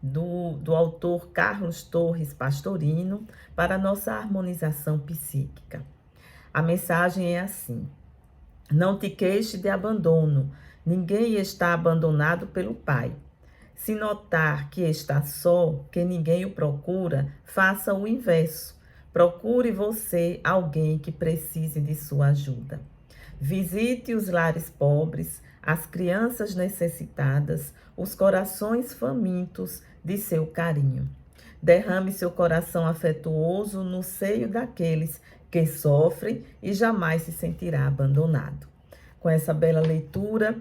do autor Carlos Torres Pastorino para a nossa harmonização psíquica. A mensagem é assim: não te queixe de abandono, ninguém está abandonado pelo Pai. Se notar que está só, que ninguém o procura, faça o inverso. Procure você alguém que precise de sua ajuda. Visite os lares pobres, as crianças necessitadas, os corações famintos de seu carinho. Derrame seu coração afetuoso no seio daqueles que sofrem e jamais se sentirá abandonado. Com essa bela leitura,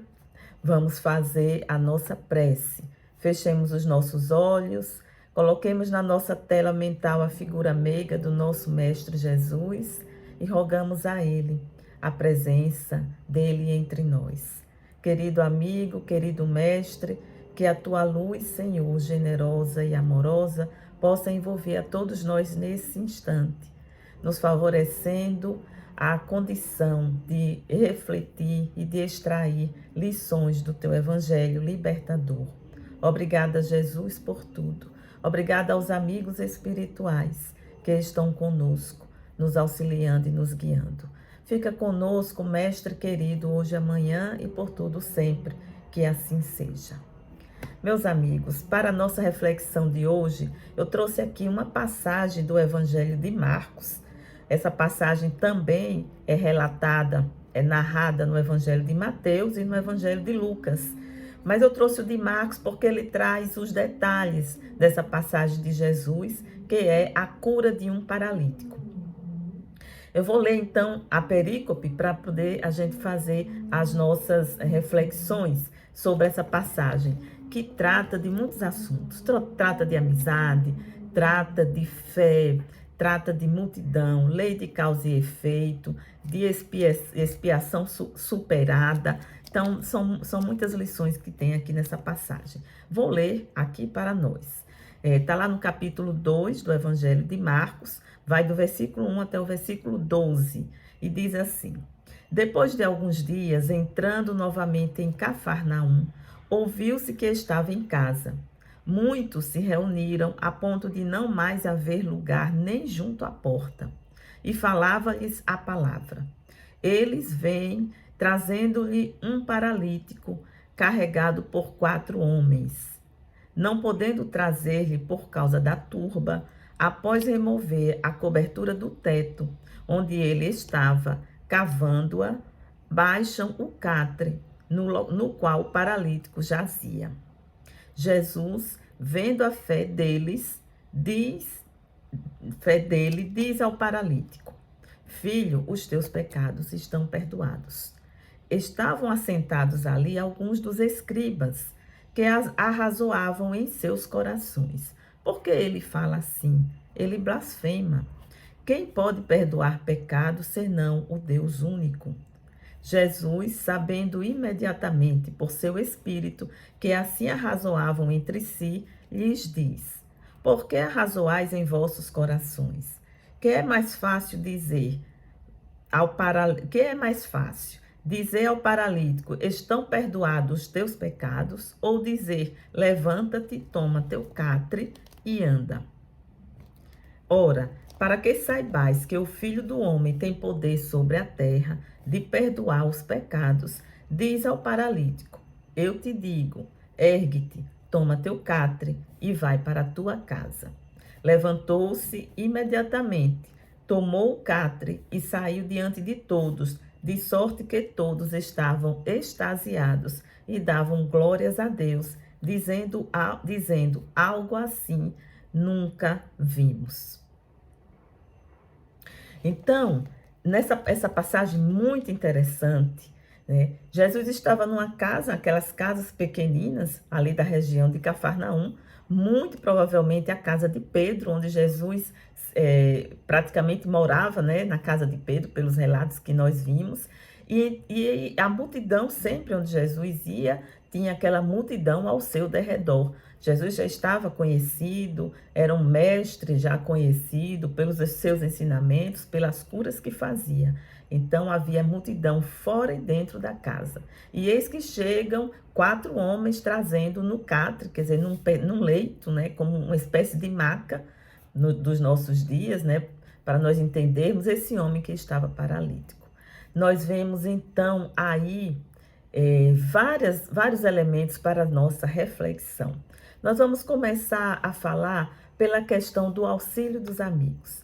vamos fazer a nossa prece. Fechemos os nossos olhos, coloquemos na nossa tela mental a figura meiga do nosso Mestre Jesus e rogamos a Ele a presença dele entre nós. Querido amigo, querido Mestre, que a tua luz, Senhor, generosa e amorosa, possa envolver a todos nós nesse instante, nos favorecendo a condição de refletir e de extrair lições do teu Evangelho libertador. Obrigada, Jesus, por tudo. Obrigada aos amigos espirituais que estão conosco, nos auxiliando e nos guiando. Fica conosco, Mestre querido, hoje, amanhã e por tudo sempre, que assim seja. Meus amigos, para a nossa reflexão de hoje, eu trouxe aqui uma passagem do Evangelho de Marcos. Essa passagem também é relatada, é narrada no Evangelho de Mateus e no Evangelho de Lucas. Mas eu trouxe o de Marcos porque ele traz os detalhes dessa passagem de Jesus, que é a cura de um paralítico. Eu vou ler então a perícope para poder a gente fazer as nossas reflexões sobre essa passagem, que trata de muitos assuntos. Trata de amizade, trata de fé, trata de multidão, lei de causa e efeito, de expiação superada. Então, são muitas lições que tem aqui nessa passagem. Vou ler aqui para nós. Está lá no capítulo 2 do Evangelho de Marcos, vai do versículo 1 até o versículo 12, e diz assim: depois de alguns dias, entrando novamente em Cafarnaum, ouviu-se que estava em casa. Muitos se reuniram a ponto de não mais haver lugar nem junto à porta, e falava-lhes a palavra. Eles vêm trazendo-lhe um paralítico carregado por 4 homens. Não podendo trazer-lhe por causa da turba, após remover a cobertura do teto, onde ele estava, cavando-a, baixam o catre no qual o paralítico jazia. Jesus, vendo a fé dele, diz ao paralítico: filho, os teus pecados estão perdoados. Estavam assentados ali alguns dos escribas, que arrazoavam em seus corações. Por que ele fala assim? Ele blasfema. Quem pode perdoar pecado senão o Deus único? Jesus, sabendo imediatamente por seu espírito que assim arrazoavam entre si, lhes diz: por que arrazoais em vossos corações? Que é mais fácil dizer ao paralítico: estão perdoados os teus pecados, ou dizer: levanta-te, toma teu catre e anda? Ora, para que saibais que o Filho do Homem tem poder sobre a terra de perdoar os pecados, diz ao paralítico: eu te digo, ergue-te, toma teu catre e vai para a tua casa. Levantou-se imediatamente, tomou o catre e saiu diante de todos, de sorte que todos estavam extasiados e davam glórias a Deus, dizendo algo assim nunca vimos. Então, essa passagem muito interessante, né? Jesus estava numa casa, aquelas casas pequeninas ali da região de Cafarnaum, muito provavelmente a casa de Pedro, onde Jesus praticamente morava, né, na casa de Pedro, pelos relatos que nós vimos. E a multidão, sempre onde Jesus ia, tinha aquela multidão ao seu derredor. Jesus já estava conhecido, era um mestre já conhecido pelos seus ensinamentos, pelas curas que fazia. Então havia multidão fora e dentro da casa. E eis que chegam 4 homens trazendo no catre, quer dizer, num leito, né, como uma espécie de maca dos nossos dias, né, para nós entendermos esse homem que estava paralítico. Nós vemos então aí vários elementos para a nossa reflexão. Nós vamos começar a falar pela questão do auxílio dos amigos.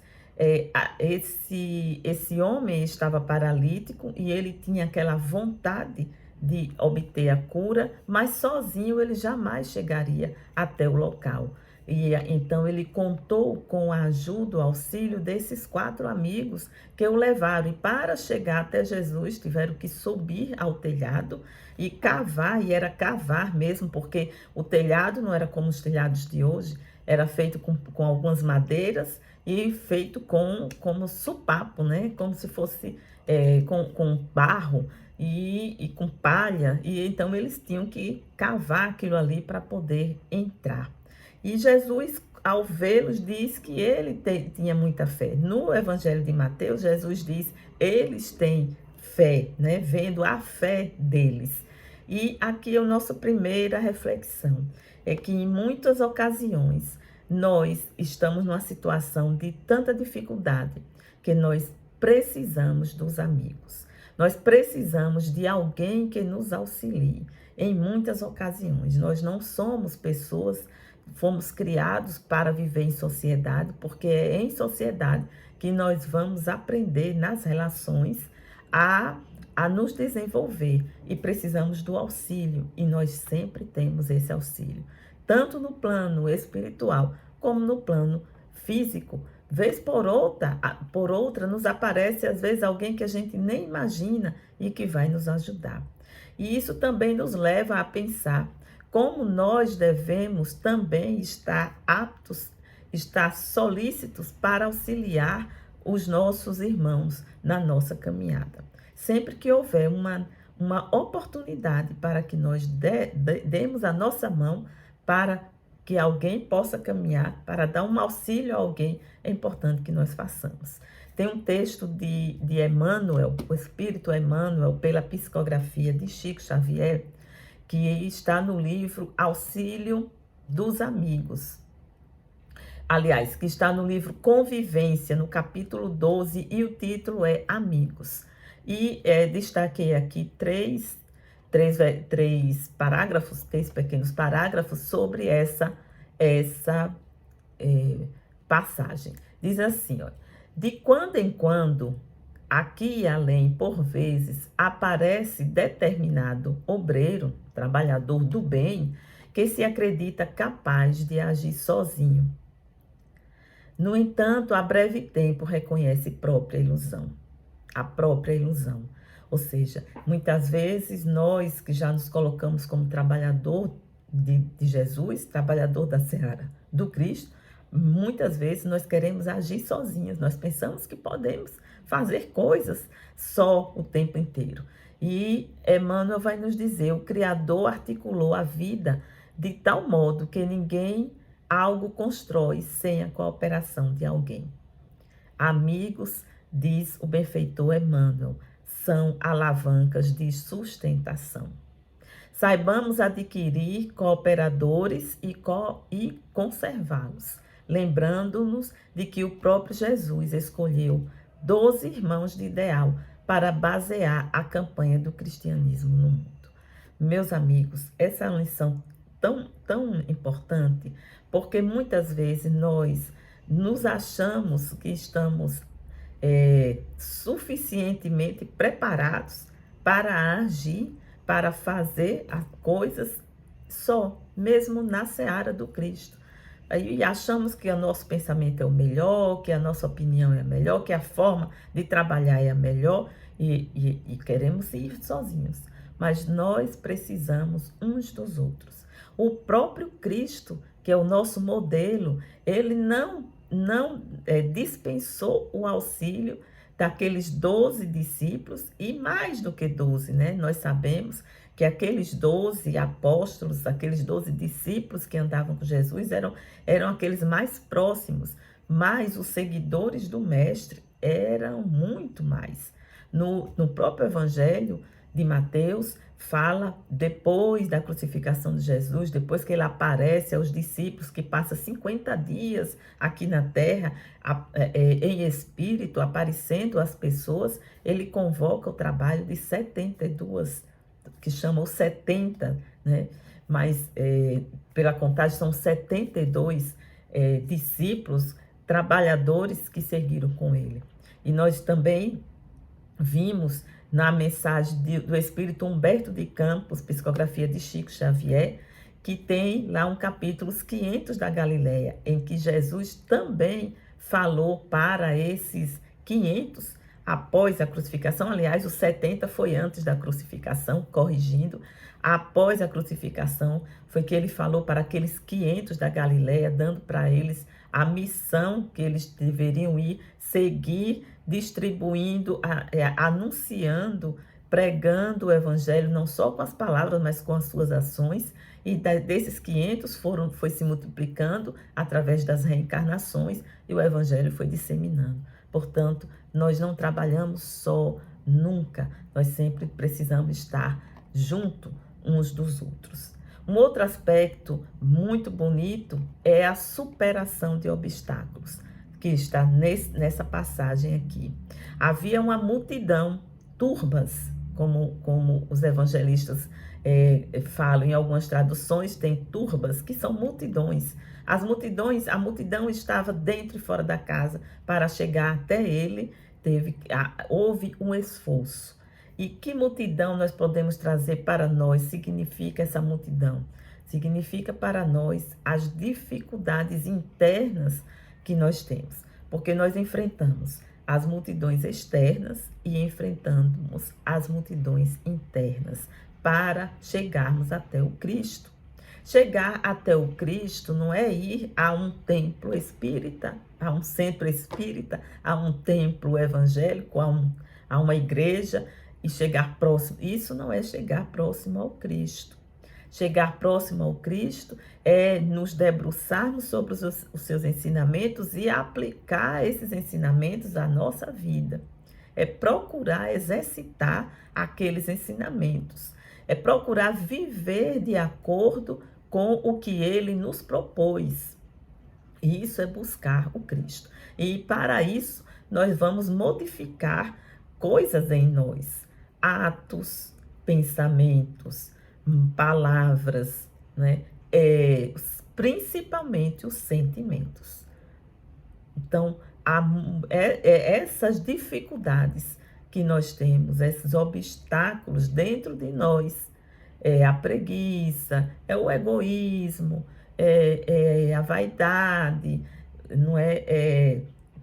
Esse homem estava paralítico e ele tinha aquela vontade de obter a cura, mas sozinho ele jamais chegaria até o local. E então ele contou com a ajuda, o auxílio desses 4 amigos que o levaram. E para chegar até Jesus, tiveram que subir ao telhado e cavar, e era cavar mesmo, porque o telhado não era como os telhados de hoje, era feito com algumas madeiras e feito como supapo, né? Como se fosse com barro e com palha. E então eles tinham que cavar aquilo ali para poder entrar. E Jesus, ao vê-los, diz que ele tinha muita fé. No Evangelho de Mateus, Jesus diz, eles têm fé, né? Vendo a fé deles. E aqui é a nossa primeira reflexão, é que em muitas ocasiões nós estamos numa situação de tanta dificuldade que nós precisamos dos amigos. Nós precisamos de alguém que nos auxilie. Em muitas ocasiões, nós não somos pessoas, fomos criados para viver em sociedade, porque é em sociedade que nós vamos aprender nas relações a nos desenvolver e precisamos do auxílio e nós sempre temos esse auxílio, tanto no plano espiritual como no plano físico. Vez por outra nos aparece às vezes alguém que a gente nem imagina e que vai nos ajudar. E isso também nos leva a pensar como nós devemos também estar aptos, estar solícitos para auxiliar os nossos irmãos na nossa caminhada. Sempre que houver uma oportunidade para que nós demos a nossa mão para que alguém possa caminhar, para dar um auxílio a alguém, é importante que nós façamos. Tem um texto de Emmanuel, o Espírito Emmanuel, pela psicografia de Chico Xavier, que está no livro Auxílio dos Amigos. Aliás, que está no livro Convivência, no capítulo 12, e o título é Amigos. E destaquei aqui três parágrafos, 3 pequenos parágrafos sobre essa passagem. Diz assim, ó, de quando em quando, aqui e além, por vezes, aparece determinado obreiro, trabalhador do bem, que se acredita capaz de agir sozinho. No entanto, a breve tempo reconhece a própria ilusão. Ou seja, muitas vezes nós que já nos colocamos como trabalhador de Jesus, trabalhador da seara do Cristo, muitas vezes nós queremos agir sozinhos, nós pensamos que podemos fazer coisas só o tempo inteiro. E Emmanuel vai nos dizer, o Criador articulou a vida de tal modo que ninguém algo constrói sem a cooperação de alguém. Amigos, diz o benfeitor Emmanuel, são alavancas de sustentação. Saibamos adquirir cooperadores e conservá-los, lembrando-nos de que o próprio Jesus escolheu 12 irmãos de ideal para basear a campanha do cristianismo no mundo. Meus amigos, essa é uma lição tão importante, porque muitas vezes nós nos achamos que estamos suficientemente preparados para agir, para fazer as coisas só, mesmo na seara do Cristo. E achamos que o nosso pensamento é o melhor, que a nossa opinião é a melhor, que a forma de trabalhar é a melhor e queremos ir sozinhos. Mas nós precisamos uns dos outros. O próprio Cristo, que é o nosso modelo, ele não dispensou o auxílio daqueles 12 discípulos e mais do que 12, né? Nós sabemos que aqueles 12 apóstolos, aqueles 12 discípulos que andavam com Jesus eram aqueles mais próximos, mas os seguidores do Mestre eram muito mais. No próprio Evangelho de Mateus, fala depois da crucificação de Jesus, depois que ele aparece aos discípulos, que passa 50 dias aqui na terra, em espírito, aparecendo às pessoas, ele convoca o trabalho de 72, que chamam 70, né? Mas pela contagem são 72 discípulos, trabalhadores que seguiram com ele. E nós também vimos na mensagem do Espírito Humberto de Campos, psicografia de Chico Xavier, que tem lá um capítulo, os 500 da Galileia, em que Jesus também falou para esses 500 após a crucificação. Aliás, os 70 foi antes da crucificação, corrigindo. Após a crucificação, foi que ele falou para aqueles 500 da Galileia, dando para eles a missão que eles deveriam ir seguir, distribuindo, anunciando, pregando o evangelho, não só com as palavras, mas com as suas ações. E desses 500 foi se multiplicando através das reencarnações e o evangelho foi disseminando. Portanto, nós não trabalhamos só, nunca. Nós sempre precisamos estar junto uns dos outros. Um outro aspecto muito bonito é a superação de obstáculos, que está nessa passagem aqui. Havia uma multidão, turbas, como os evangelistas falam, em algumas traduções tem turbas, que são multidões. A multidão estava dentro e fora da casa para chegar até ele, houve um esforço. E que multidão nós podemos trazer para nós? Significa essa multidão? Significa para nós as dificuldades internas que nós temos, porque nós enfrentamos as multidões externas e enfrentamos as multidões internas para chegarmos até o Cristo. Chegar até o Cristo não é ir a um templo espírita, a um centro espírita, a um templo evangélico, a uma igreja e chegar próximo. Isso não é chegar próximo ao Cristo. Chegar próximo ao Cristo é nos debruçarmos sobre os seus ensinamentos e aplicar esses ensinamentos à nossa vida. É procurar exercitar aqueles ensinamentos. É procurar viver de acordo com o que ele nos propôs. E isso é buscar o Cristo. E para isso, nós vamos modificar coisas em nós. Atos, pensamentos, palavras, né? Principalmente os sentimentos. Então, essas dificuldades que nós temos, esses obstáculos dentro de nós, a preguiça, o egoísmo, a vaidade, não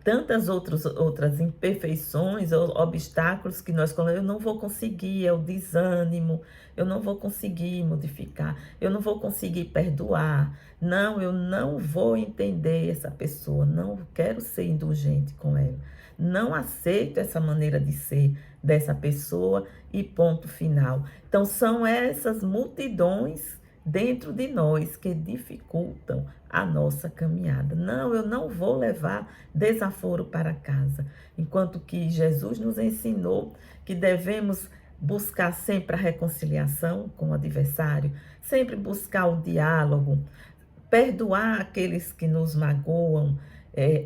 tantas outras imperfeições ou obstáculos que nós colocamos. Eu não vou conseguir, o desânimo, eu não vou conseguir modificar, eu não vou conseguir perdoar, não, eu não vou entender essa pessoa, não quero ser indulgente com ela, não aceito essa maneira de ser dessa pessoa e ponto final. Então são essas multidões dentro de nós que dificultam a nossa caminhada. Não, eu não vou levar desaforo para casa. Enquanto que Jesus nos ensinou que devemos buscar sempre a reconciliação com o adversário, sempre buscar o diálogo, perdoar aqueles que nos magoam,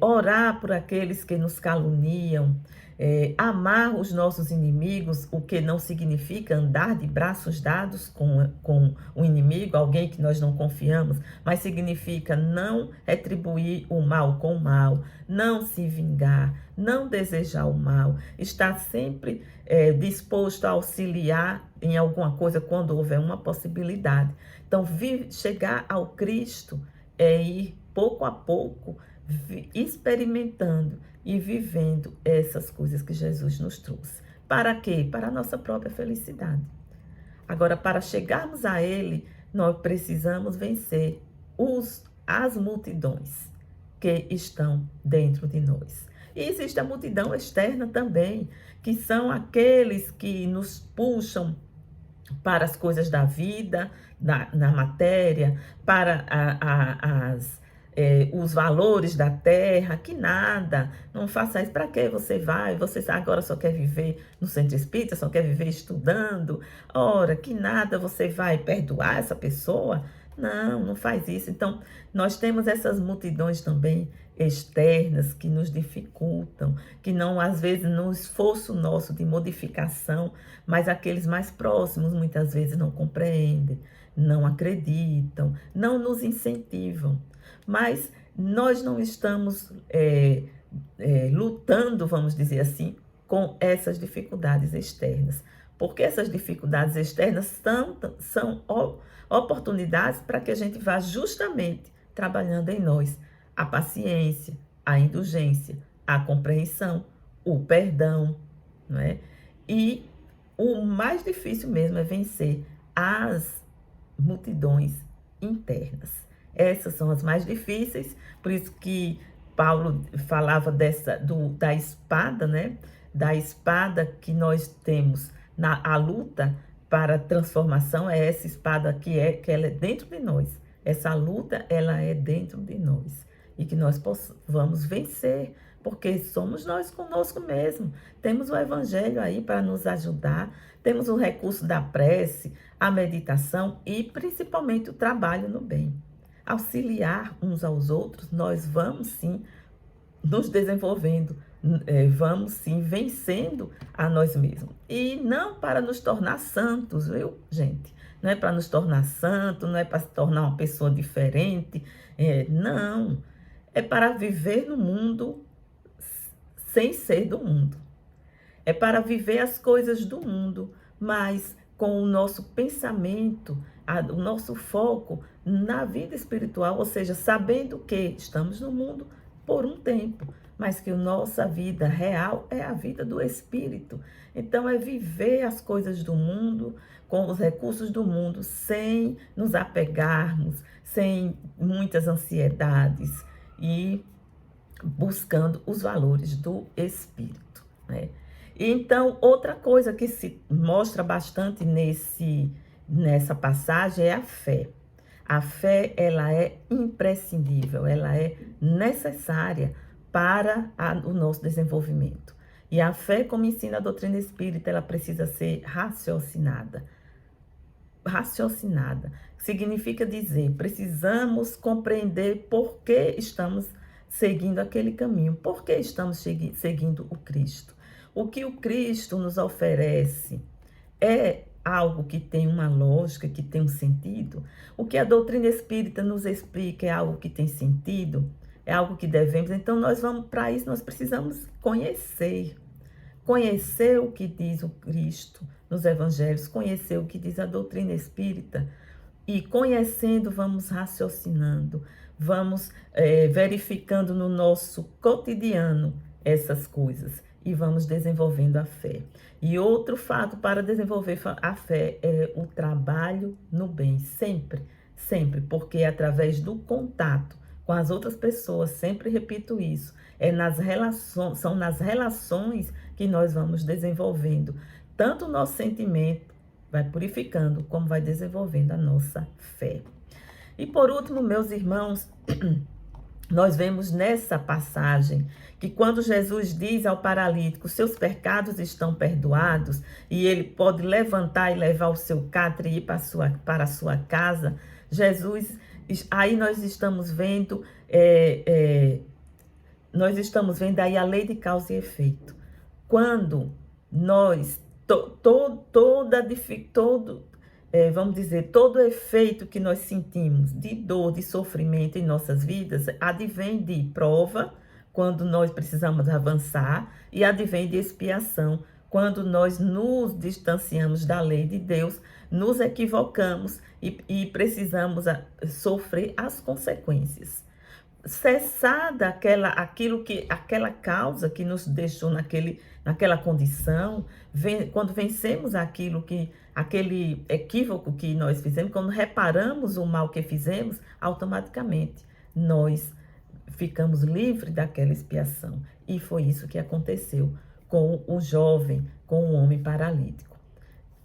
orar por aqueles que nos caluniam, amar os nossos inimigos, o que não significa andar de braços dados com o inimigo, alguém que nós não confiamos, mas significa não retribuir o mal com o mal, não se vingar, não desejar o mal, estar sempre disposto a auxiliar em alguma coisa quando houver uma possibilidade. Então, chegar ao Cristo é ir pouco a pouco experimentando e vivendo essas coisas que Jesus nos trouxe. Para quê? Para a nossa própria felicidade. Agora, para chegarmos a Ele, nós precisamos vencer as multidões que estão dentro de nós. E existe a multidão externa também, que são aqueles que nos puxam para as coisas da vida, na matéria, para os valores da terra, que nada, não faça isso. Para que você vai? Você agora só quer viver no centro espírita, só quer viver estudando? Ora, que nada, você vai perdoar essa pessoa? Não, não faz isso. Então, nós temos essas multidões também externas que nos dificultam, que não, às vezes, no esforço nosso de modificação, mas aqueles mais próximos muitas vezes não compreendem, não acreditam, não nos incentivam. Mas nós não estamos lutando, vamos dizer assim, com essas dificuldades externas, porque essas dificuldades externas são oportunidades para que a gente vá justamente trabalhando em nós a paciência, a indulgência, a compreensão, o perdão, não é? E o mais difícil mesmo é vencer as multidões internas. Essas são as mais difíceis, por isso que Paulo falava da espada, né? Da espada que nós temos a luta para a transformação, é essa espada que ela é dentro de nós. Essa luta, ela é dentro de nós. E que nós vamos vencer, porque somos nós conosco mesmo. Temos o Evangelho aí para nos ajudar, temos o recurso da prece, a meditação e principalmente o trabalho no bem. Auxiliar uns aos outros, nós vamos sim nos desenvolvendo, vamos sim vencendo a nós mesmos. E não para nos tornar santos, viu, gente? Não é para nos tornar santos, não é para se tornar uma pessoa diferente, não. É para viver no mundo sem ser do mundo. É para viver as coisas do mundo, mas com o nosso pensamento, o nosso foco na vida espiritual, ou seja, sabendo que estamos no mundo por um tempo, mas que a nossa vida real é a vida do espírito. Então, é viver as coisas do mundo, com os recursos do mundo, sem nos apegarmos, sem muitas ansiedades e buscando os valores do espírito, né? Então, outra coisa que se mostra bastante nessa passagem é a fé. A fé, ela é imprescindível, ela é necessária para o nosso desenvolvimento. E a fé, como ensina a doutrina espírita, ela precisa ser raciocinada. Raciocinada significa dizer, precisamos compreender por que estamos seguindo aquele caminho, por que estamos seguindo o Cristo. O que o Cristo nos oferece é algo que tem uma lógica, que tem um sentido. O que a doutrina espírita nos explica é algo que tem sentido, é algo que devemos. Então, para isso, nós precisamos conhecer o que diz o Cristo nos evangelhos, conhecer o que diz a doutrina espírita. E conhecendo, vamos raciocinando, vamos verificando no nosso cotidiano essas coisas e vamos desenvolvendo a fé. E outro fato para desenvolver a fé é o trabalho no bem, sempre, sempre, porque é através do contato com as outras pessoas, sempre repito isso, são nas relações que nós vamos desenvolvendo tanto o nosso sentimento, vai purificando, como vai desenvolvendo a nossa fé. E por último, meus irmãos, nós vemos nessa passagem que quando Jesus diz ao paralítico, seus pecados estão perdoados, e ele pode levantar e levar o seu catre e ir para a sua casa, Jesus, aí nós estamos vendo aí a lei de causa e efeito. Quando nós, vamos dizer, todo efeito que nós sentimos de dor, de sofrimento em nossas vidas, advém de prova, quando nós precisamos avançar, e advém de expiação, quando nós nos distanciamos da lei de Deus, nos equivocamos e precisamos sofrer as consequências. Cessada aquela causa que nos deixou naquela condição, quando vencemos aquele equívoco que nós fizemos, quando reparamos o mal que fizemos, automaticamente nós ficamos livres daquela expiação. E foi isso que aconteceu com o jovem, com o homem paralítico.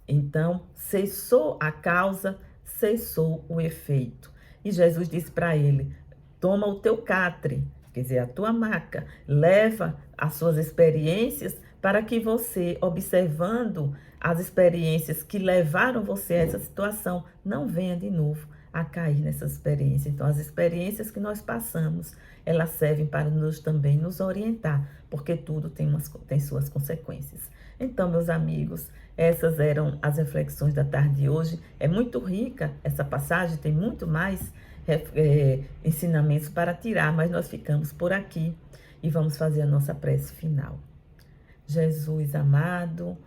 Então, cessou a causa, cessou o efeito. E Jesus disse para ele, toma o teu catre, quer dizer, a tua maca, leva as suas experiências para que você, observando as experiências que levaram você a essa situação, não venha de novo a cair nessas experiências. Então, as experiências que nós passamos, elas servem para também nos orientar, porque tudo tem suas consequências. Então, meus amigos, essas eram as reflexões da tarde de hoje. É muito rica essa passagem, tem muito mais ensinamentos para tirar, mas nós ficamos por aqui e vamos fazer a nossa prece final. Jesus amado,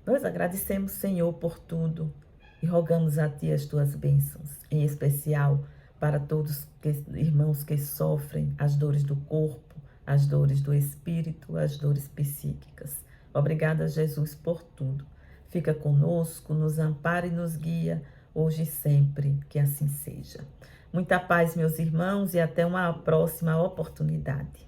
nós agradecemos, Senhor, por tudo e rogamos a Ti as Tuas bênçãos, em especial para todos irmãos que sofrem as dores do corpo, as dores do espírito, as dores psíquicas. Obrigada, Jesus, por tudo. Fica conosco, nos ampara e nos guia, hoje e sempre, que assim seja. Muita paz, meus irmãos, e até uma próxima oportunidade.